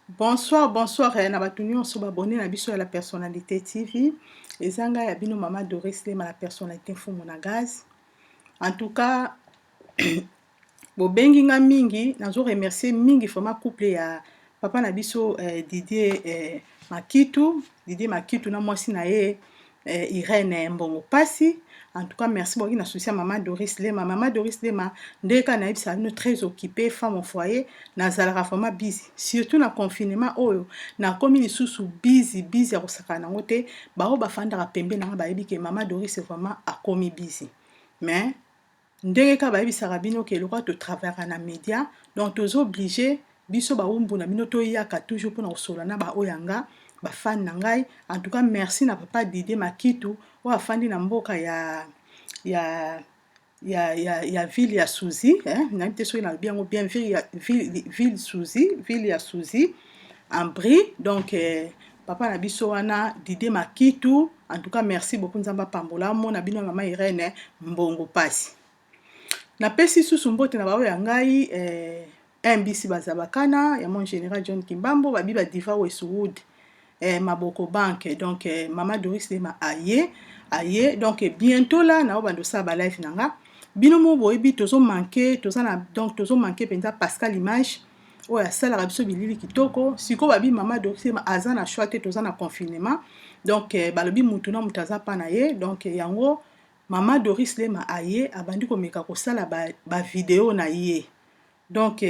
Bonsoir, bonsoir. Na batuni on se abonné na biso à la personnalité TV. Ezanga ya bino Mama Doris Lema la personnalité Fumu na gaz. En tout cas, bobengi nga mingi, nazo remercier mingi vraiment couple ya papa na biso Didier Makitu, Didier Makitu na mwasi na ye Irène Mbongo Pasi. En tout cas, merci beaucoup na souci à Maman Doris Lema. Maman Doris Lema, ndeka na yebisa bino très occupée, femme au foyer, na zalaka vraiment busy. Surtout na confinement oyo, na komi lisusu busy ya kosaka nango te, bao bafandaka pembe na nga bayebi ke Maman Doris vraiment akomi busy. Mais ndenge ka bayebisaka bino ke lokwa to travaillera na média, donc tozo obligé biso baumbu na bino toyaka toujours mpona kosola na baoyanga bafani na ngai. En tout cas, merci na papa Didier Makitu oyo afandi na mboka ya ville ya Suzi, nayebi te soki nalobi yango bien, ville Suzi, ville ya Suzi en Brie. Donc papa na biso wana Didier Makitu, en tout cas merci beaucoup, nzamba pambola mona bino mama Irène Mbongo Pasi. Na pesi susu mbote na bao ya ngai MBC bazabakana ya mon général John Kimbambo babi ba diva Westwood Maboko Bank. Donc Mama Doris Lema aye donc bientôt là na obando sa ba live nanga bino mo boyebi tozo manquer penza Pascal Image oya sala biso bilili kitoko siko babi Mama Doris Lema aza na choix te toza na confinement. Donc balobi mutu na mutaza pa na ye, donc yango Mama Doris Lema aye abandi komeka kosala ba vidéo na ye. Donc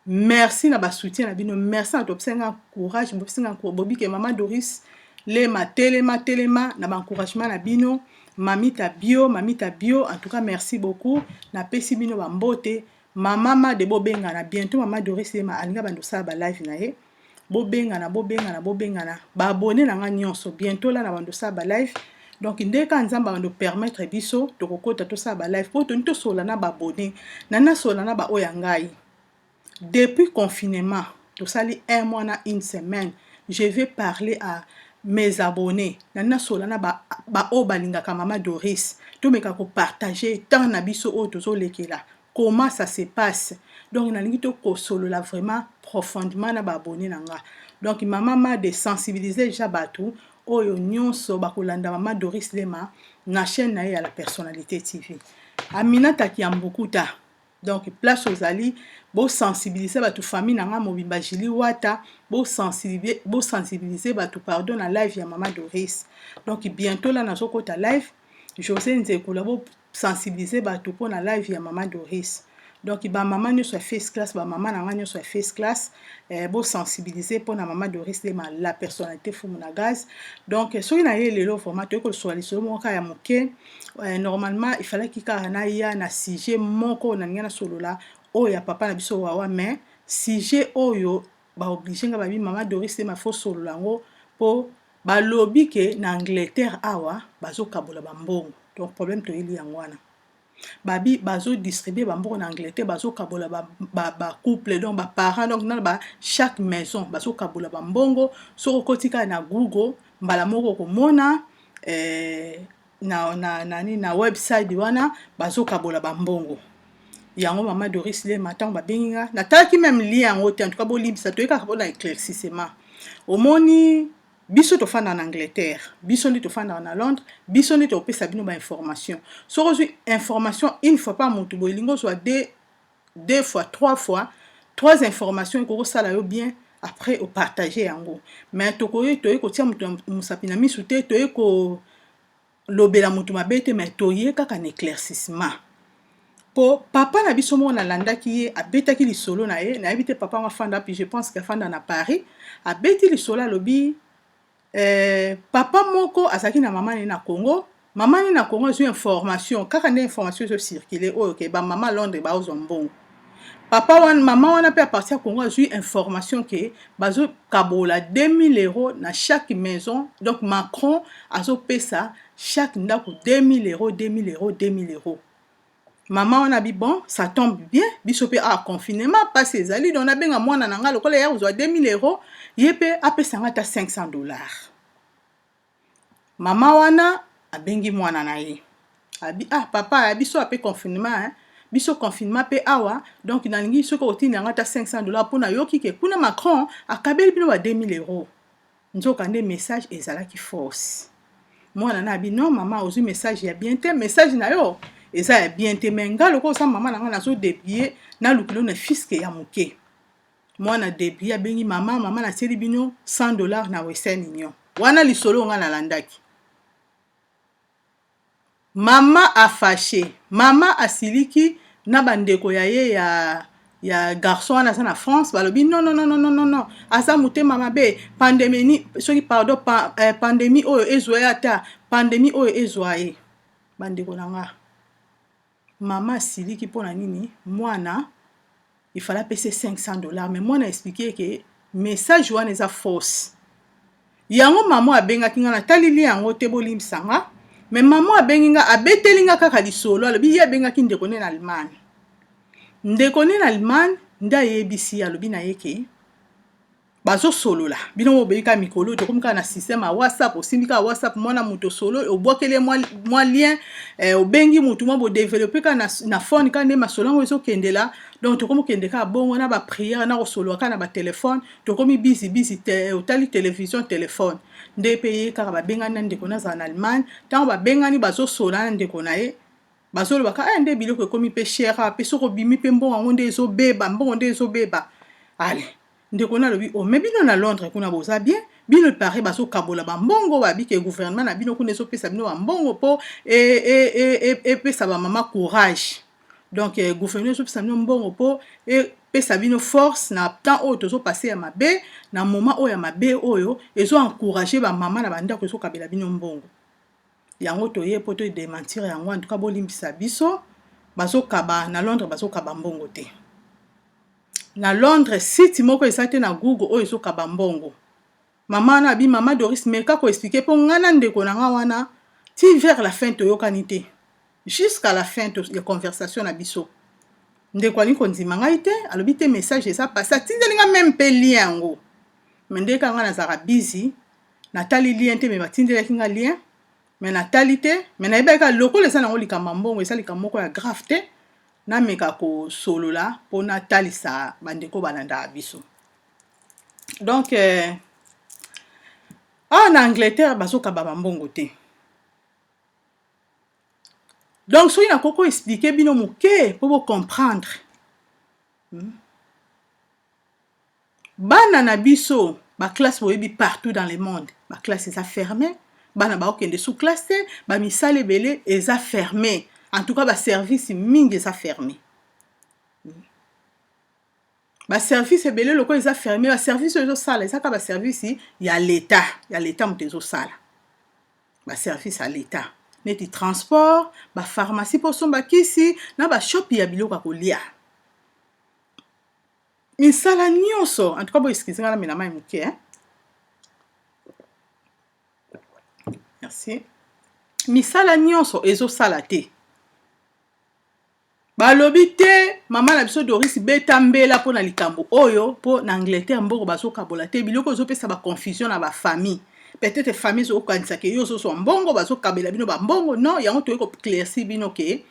merci na ba soutien na bino, merci na topsenga courage, bopsenga bobi ke Mama Doris Lema telema na ba encouragement na bino, mamita bio. En tout cas, merci beaucoup. Na pesi bino ba mbote mama de bobenga na bientôt Mama Doris Lema alinga bando sa ba live na ye. Bobenga na ba abonné na nga nyonso bientôt là na bando sa ba live. Donc ndeka nzamba bando permettre biso to kokota to sa ba live po to nto sola na ba abonné na sola na ba oyangai. Depuis confinement, tout ça li un mois na une semaine, je vais parler à mes abonnés. Nana solana ba obalinga ka Mama Doris. To meka ko partager tant na biso o tozo lekela. Comment ça se passe? Donc na lingi to ko solo la vraiment profondément na ba abonné nanga. Donc mama de sensibiliser déjà batou oyo nyonso bakolanda Mama Doris Lema na chaîne na ya la personnalité TV. Aminata Kiambukuta. Donc place aux alliés, bo sensibiliser batu famille nanga mobimba Jili Wata, bo sensibiliser batu pardon na live ya Mama Doris. Donc bientôt là nazo kota live, José Nzekula bo sensibiliser batu pour na live ya Mama Doris. Donc ba maman ne soit face class, ba maman nanga ne soit face class, bo sensibiliser pour na Mama Doris la personnalité Fumu na gaz. Donc soki na ye lelo vraiment to ko soit liso mo ka ya moke. Normalement il fallait qu'il na ya na sujet moko na ngana solo la o ya papa na biso wawa, mais sujet oyo ba obligé nga babi Mama Doris Lema fo solo lango po ba lobby ke na Angleterre awa bazo kabola ba mbongo. Donc problème to ili yango wana babi bazo distribuer ba mbongo na Angleterre, bazo kabola ba couple, donc ba parents, donc na ba chaque maison bazo kabola ba mbongo. So kotika na Google mbala moko ko mona na website wana bazo kabola ba mbongo yango Mama Doris Lema tango ba benga na talaki même lien yango te. En tout cas bo libisa to eka kabona éclaircissement omoni biso to fanda en Angleterre, biso ndi to fanda na Londres, biso ndi to pesa bino ba information. So reçu information une fois par mois, bo lingo soit deux fois, trois informations ko sala yo bien après au partager yango. Mais to ko tia mutu musapina misute to eko lobela mutu mabete, mais to ye kaka na éclaircissement. Po papa na biso mo na landaki ye abetaki li solo na ye na habite papa nga fanda, puis je pense que fanda na Paris abeti li solo lobi papa moko azaki na mama na Congo. Mama na Congo a eu information kaka ne information zo circuler oyo ke ba mama Londres ba ozombongo. Papa wan mama wana pe à partir à Congo a eu information que bazo kabola 2000 € na chaque maison. Donc Macron azo pesa chaque ndako 2000 €. Maman on a dit bon, ça tombe bien, bisopé a confinement, pas ses alliés, on a bien à moi nanga le collègue on 2000 €, yepé apé sangata $500. Maman wana a bengi mwana na ye. Abi papa a biso apé confinement biso confinement pe awa donc nalingi soki otindi yango ata $500 mpona yoki ke kuna Macron akabeli bino ba 2000 €. Nzoka nde message ezalaki force mwana na abi non mama ozwi message ya bien te message na yo eza ya bien te mais nga loko osa mama na nga nazo débrouiller na lukilo na fiske ya moke mwana débrouiller abengi mama natieli bino $100 na Western Union wana lisolo nga nalandaki mama afashe mama asiliki na bandeko ya ye ya garçon wana aza na France balobi non aza motema mabe pandémie soki pardon pandémie oyo ezwa ye ata pandémie oyo ezwa ye bandeko na nga mama asiliki mpona nini mwana il fallait apesa $500 mais mwana expliquer ke message wana eza fausse yango mama abengaki nga natalili yango te bolimisa nga mais mama abengi nga abeteli nga kaka lisolo alobi ye abengaki ndeko ne na Allemagne ndeko ne na Allemagne nde ayebisi alobi na ye ke bazosolola bino mobeyika mikolo tokomi kaka na système ya WhatsApp osimbi kaka WhatsApp mwana moto solo obwakeli mwa lien obengi motu mwa bodevelope kaka na phone kaka nde masolo yango ezokendela donc tokomi okende kaka bongo na bapriere na kosolola kaka na batelefone tokomi bizi otali télévision téléphone nde mpe ye kaka babengani na ndeko nazala na Allemagne ntango babengani bazosolola na ndeko na ye bazolobaka nde biloko ekomi mpe cher mpe soki obimi mpe mbongo yango nde ezobeba ale ndeko na lobi me bino na Londres kuna boza bien bino pare bazokabola bambongo babi ke gouvernement na bino kuna ezopesa bino bambongo mpo epesa bamama courage donc gouvernement ezopesa bino mbongo mpo epesa bino force na temps oyo tozopase ya mabe na moment oyo ya mabe oyo ezoencourage bamama na bandako ezokabela bino mbongo yango toye mpo todementir yango en tout cas bolimbisa biso bazokaba na Londres bazokaba mbongo te na Londres site moko eza te na Google oyo ezokaba mbongo mama na bi mama Doris meka ko expliquer po ngana ndeko na nga wana ti vers la fin toyokani te jusqu'à la fin de conversation na biso ndeko ani konzima ngai te alobi te message eza passé atindeli nga même pe lien yango mais ndeka nga nazaka busy natali lien te mais batindelaki nga lien mais natali te mais nayebaka lokola eza nango likambo mbongo eza likambo moko ya grave te nameka kosolola mpo natalisa bandeko balandaka biso donc na Angleterre bazokaba bambongo te donc soki nakoko expliquer bino moke mpo bocomprendre bana na biso baklasse boyebi partout dans le monde baklasse eza fermé bana baokende sous classe te bamisala ebele eza fermé en tout cas baservice mingi eza fermé baservice ebele loko eza fermé baservice oyo ezosala ezaka baservice ya leta moto ezosala baservice ya leta neti transport bapharmacie mpo somba kisi na bashopi ya biloko ya kolia misala nyonso en tout cas boeskize nga na mena mai moke merci misala nyonso ezosala te balobi te mama na biso Doris beta mbela mpo na likambo oyo mpo na Angleterre mbongo bazokabola te biloko ezopesa baconfusion na bafamille peut-être famille ezokanisa ke yo ozozwa mbongo bazokabela bino bambongo non yango toyei koclairci bino ke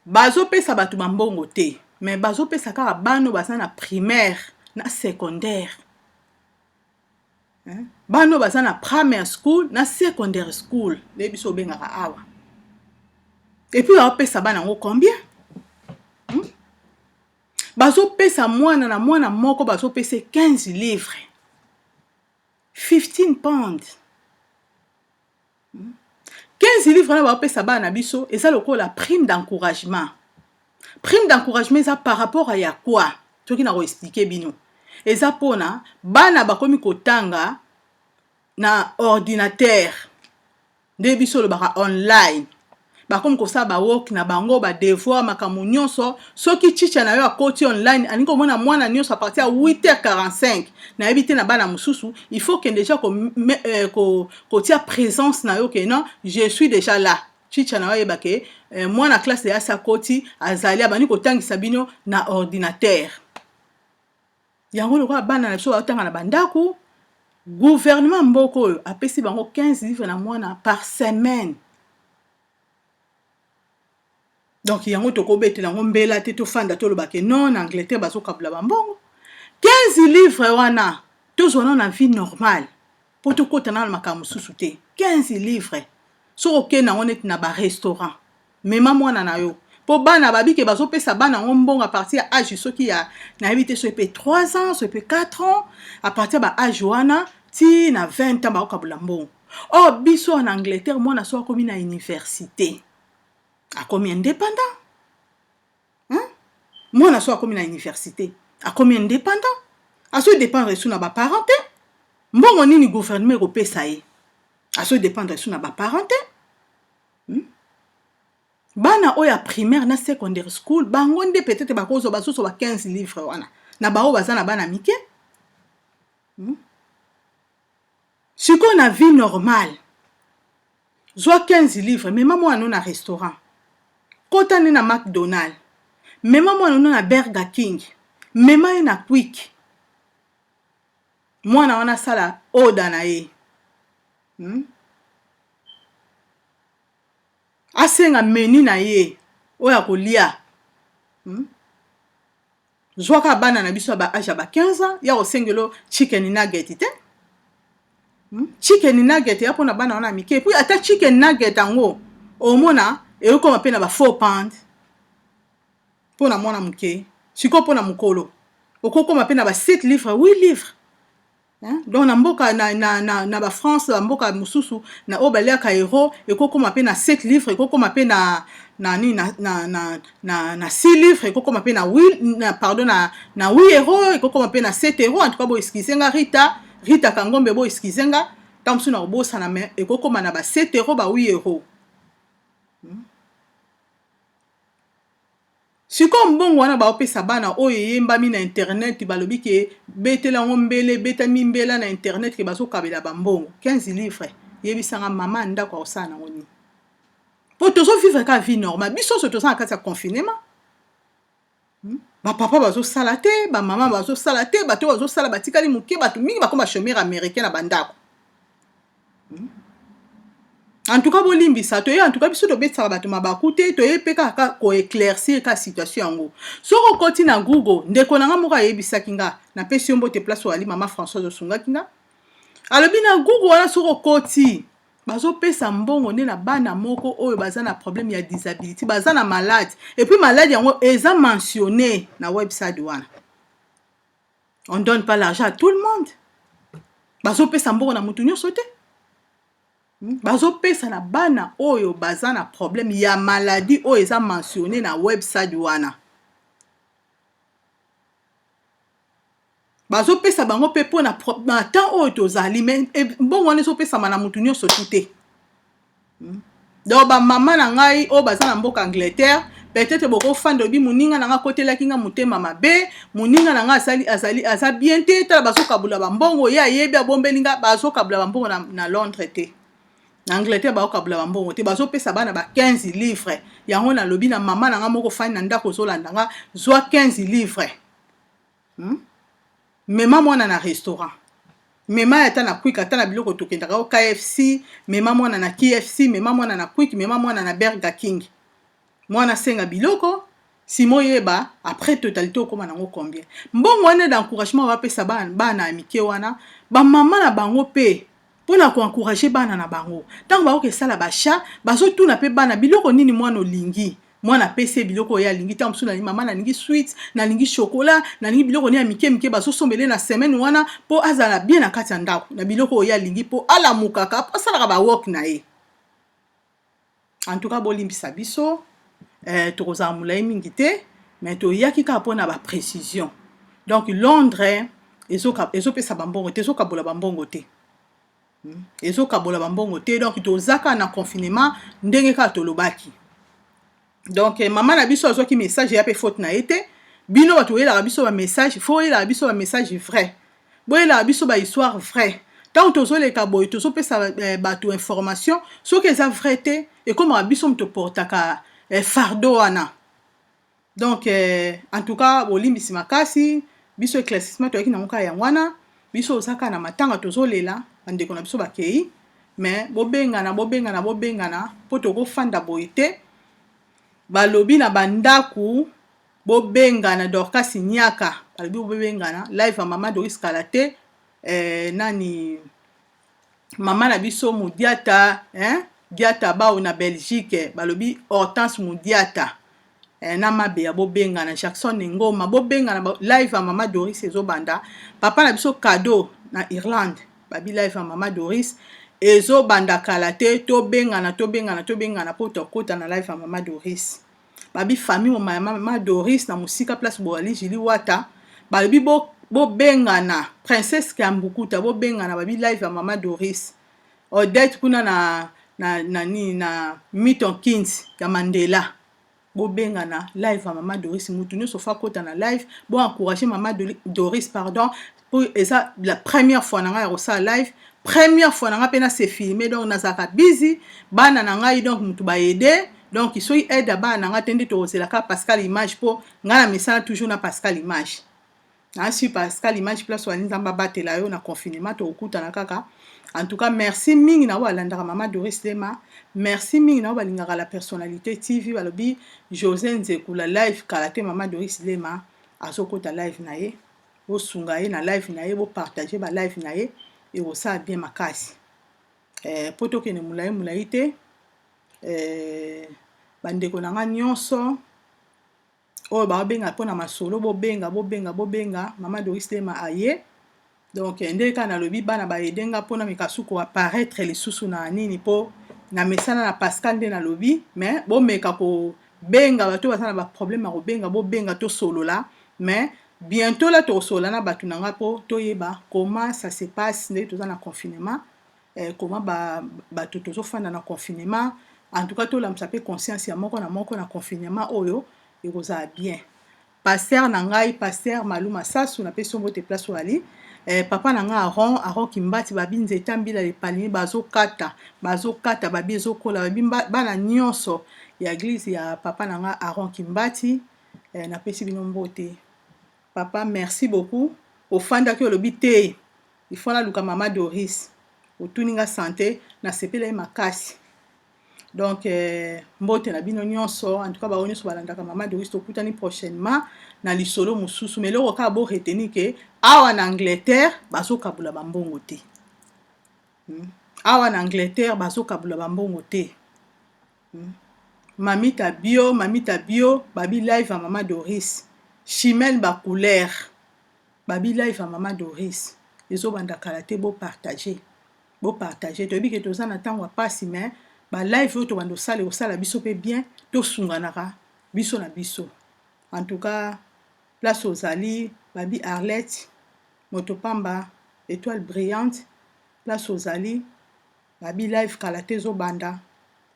bazopesa bato bambongo te mais bazopesa kaka bano baza na primaire na secondaire bano baza na primary school na secondary school nde biso obengaka awa et puis bazopesa bana yango combien bazopesa mwana na mwana moko bazopesa 15 livres 15 pounds 15 livres na bazopesa bana na biso eza lokola prime d'encouragement eza par rapport à ya quoi soki na koexplike bino eza mpona bana bakomi kotanga na ordinateur nde biso olobaka online bakomi kosala bawork na bango badevoir makambo nyonso soki chicha na yo akoti online alingi komona mwana nyonso a partir ya 8h45 nayebi te na bana mosusu il faut que déjà kotia présence na yo ke non je suis déjà là chicha na yo ayeba ke mwana classe ya sa koti azali abandi kotangisa bino na ordinateur yango lokola bana na biso baotanga na bandako gouvernement mboka oyo apesi bango 15 livres na mwana par semaine Donc yango tokobetela ngo mbela te tofanda tolobake non na Angleterre bazokabula bambongo 15 livres wana tozwana na vie normale po tokotana na makambo mosusu te 15 livres soko okende nango neti na barestaurant mema mwana na yo po bana babike bazopesa bana ngo mbongo à partir ya âge soki ya nayebi te so epe 3 ans so epe 4 ans à partir ba âge wana ti na 20 ans bakokabula mbongo oh biso en Angleterre mwana so akomi na université akomi indépendant mwana so akomi na université akomi indépendant aso dépendre su na ba parents te mbongo nini gouvernement ekopesa ye aso dépendre su na ba parents te bana oya primaire na secondary school bango nde peut-être bakozo basoso ba 15 livres wana na bao baza na bana mike siko na vie normale zwa 15 livres mema mwana na restaurant kota ni na McDonald's mema mwana na Burger King mema ye na Quick mwana wana sala oda na ye asenga menu na ye oya kolia zwaka bana na biso ba âge ba 15 ans ya osengelo chicken nugget te chicken nugget ya pona bana wana mike puis ata chicken nugget ango omona ekoma pe na ba 4 pounds pona mwana muke siko pona mukolo okokoma pe na ba 7 livres 8 livres donc na mboka na ba France na mboka mususu na obalia ka euro ekokoma pe na 7 livres ekokoma pe na 6 livres ekokoma pe na 8 pardon na 8 euros ekokoma pe na 7 euros en tout cas bo eskizenga Rita Kangombe bo eskizenga tamsu na obosa na me ekokoma na ba 7 euros ba 8 euros siko mbongo wana baopesa bana oyo yembami na internet balobi ke betela ngombele betami mbela na internet ke bazokabela bambongo 15 livres yebisanga mama ndako osana na ngoni po tozo vivre ka vie normale biso so toza na kati ya confinement ba papa bazosala te ba mama bazosala te bato bazosala batikali muke bato mingi bakoma chômeur américain na bandako en tout cas bolimbisa toye en tout cas biso tobetsaka bato mabaku te toye pe kaka koéclaircir ka situation yango soko okoti na Google ndeko nanga moko ayebisaki nga napesi yo mbote place oali mama Françoise osungaki nga alobi na Google wana soko okoti bazopesa mbongo nde na bana moko oyo baza na problème ya disabilité baza na malade et puis malade yango eza mentionné na website wana on donne pas l'argent à tout le monde bazopesa mbongo na mutu nyonso te bazopesa na bana oyo baza na problème ya maladie oyo eza mentionné na website wana bazopesa bango pe po na temps oyo tozali mais mbongo wana ezopesama na mutu nyonso te donc ba mama na ngai oyo baza na mboka Angleterre peut-être bokofanda obi moninga na nga kotelaki nga motema mabe moninga na nga aza bien te tala bazokabula bambongo ye ayebi abombeli nga bazokabula bambongo na Londres te na Angleterre bakokabula bambongo te bazopesa bana ba 15 livres yango na lobi na mama na nga moko fani na ndako zolanda nga zwa 15 livres mema mwana na restaurant mema ata na Quick ata na biloko tokendaka o KFC mema mwana na KFC mema mwana na Quick mema mwana na Burger King mwana senga biloko simo yeba après totalité okoma nango combien mbongo wana d'encouragement bapesa bana amike wana ba mama na bango pe pona ko encourager bana na bango tango ba okesala basha bazotuna pe bana biloko nini mwana olingi mwana pese biloko ya lingi ta msuna ni mama na lingi sweets na lingi chocolat na lingi biloko ni ya mike bazosombele na semaine wana po azala bien na kati ya ndako na biloko ya lingi po ala mukaka po sala ba work na ye en tout cas bolimbisa biso tokozala mulai mingi te mais toyaki kaka mpona ba précision donc Londres ezopesa bambongo te ezokabola bambongo te ezokabola bambongo te donc tozaka na confinement ndenge kaka tolobaki donc mama na biso azwaki message ya pe faute na ete bino bato oyelaka biso ba message fo oyelaka biso ba message vrai boyelaka biso ba histoire vrai tant tozoleka boye tozopesa bato information soki eza vrai te ekomaka biso moto portaka fardeau wana donc en tout cas bolimbisi makasi biso éclaircissement toyaki nango kaka yango wana biso ozaka na matanga tozolela bandeko na biso bakei mais bobengana mpo tokofanda boye te balobi na bandaku bobengana Dorcas Nyaka balobi bobengana live ya mama Doris Kalate nani mama na biso Mudiata Diata bao na Belgique balobi Hortense Mudiata na mabeya bobengana Jackson Ngoma bobengana live ya mama Doris ezobanda papa na biso Cadeau na Irlande babi live ya mama Doris ezobanda kala te tobengana po tokota na live ya mama Doris babi famille mama Doris na musika place boali Jili Wata babi bobengana princesse Kambukuta bobengana babi live ya mama Doris Odette kuna na Milton Keynes ya Mandela bobengana live ya mama Doris mutu nyonso fa kota na live bo encourager mama Doris pardon pour eza la première fois na nga ya kosala live première fois na nga pena se filmer donc nazaka busy bana na ngai donc mutu ba aider donc soki aide bana na nga tende to ozelaka Pascal Image po nga na misala toujours na Pascal Image na si Pascal Image place wali nzamba batela yo na confinement to okutana kaka. En tout cas, merci mingi na walandaka mama Doris Lema. Merci mingi na walingaka la personnalité TV balobi José Nzekula live Kalate mama Doris Lema azokota live na ye. Bo sunga ye na live na ye bo partager ba live na ye et osa bien makasi. Poto kene mulai te bandeko na nga nyonso oyo babenga pona masolo bobenga mama Doris Lema aye. Donc ndeka na lobi bana ba edenga pona mikasuko apparaître lisusu na nini po na mesana na Pascal nde na lobi mais bo meka ko benga bato basana ba problème ko benga bo benga to solo là mais bientôt là to solo na batu nanga po toyeba comment ça se passe nde to na confinement comment bato tozo fanda na confinement en tout cas to la msape conscience ya moko na confinement oyo ekoza bien pasteur na ngai pasteur Maluma Sasu na peso mbote place wali papa na nga Aron Kimbati babi nzeta mbila le palini bazokata babi ezokola babi bana nyonso ya église ya papa na nga Aron Kimbati na pesi bino mbote papa merci beaucoup ofanda ki olobi te il faut la luka mama Doris otuninga santé na sepela makasi. Donc mbote na bino nyonso en tout cas ba nyonso balandaka mama Doris tokutani prochainement na lisolo mususu mais loko ka bo retenir que awa na Angleterre bazokabula bambongo te awa na Angleterre bazokabula bambongo te mamita bio babi live ya mama Doris Chimène ba couleur babi live ya mama Doris ezobanda kala te bo partager toyebi ke toza na ntango ya pasi mais ba live oyo tobanda osala biso pe bien tosunganaka biso na biso. En tout cas place ozali babi Arlette Motopamba étoile brillante place ozali babi live Kalate zobanda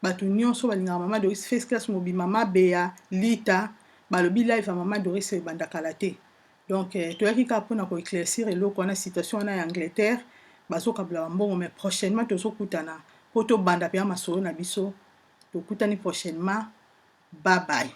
batu nyonso balingaka mama Doris first class mobi mama Bea Lita balobi live ya mama Doris banda Kalate. Donc toyaki ka pona ko éclaircir eloko na situation na Angleterre bazokabula bambongo mais prochainement tozokutana poto banda pe masolo na biso tokutani prochainement bye bye.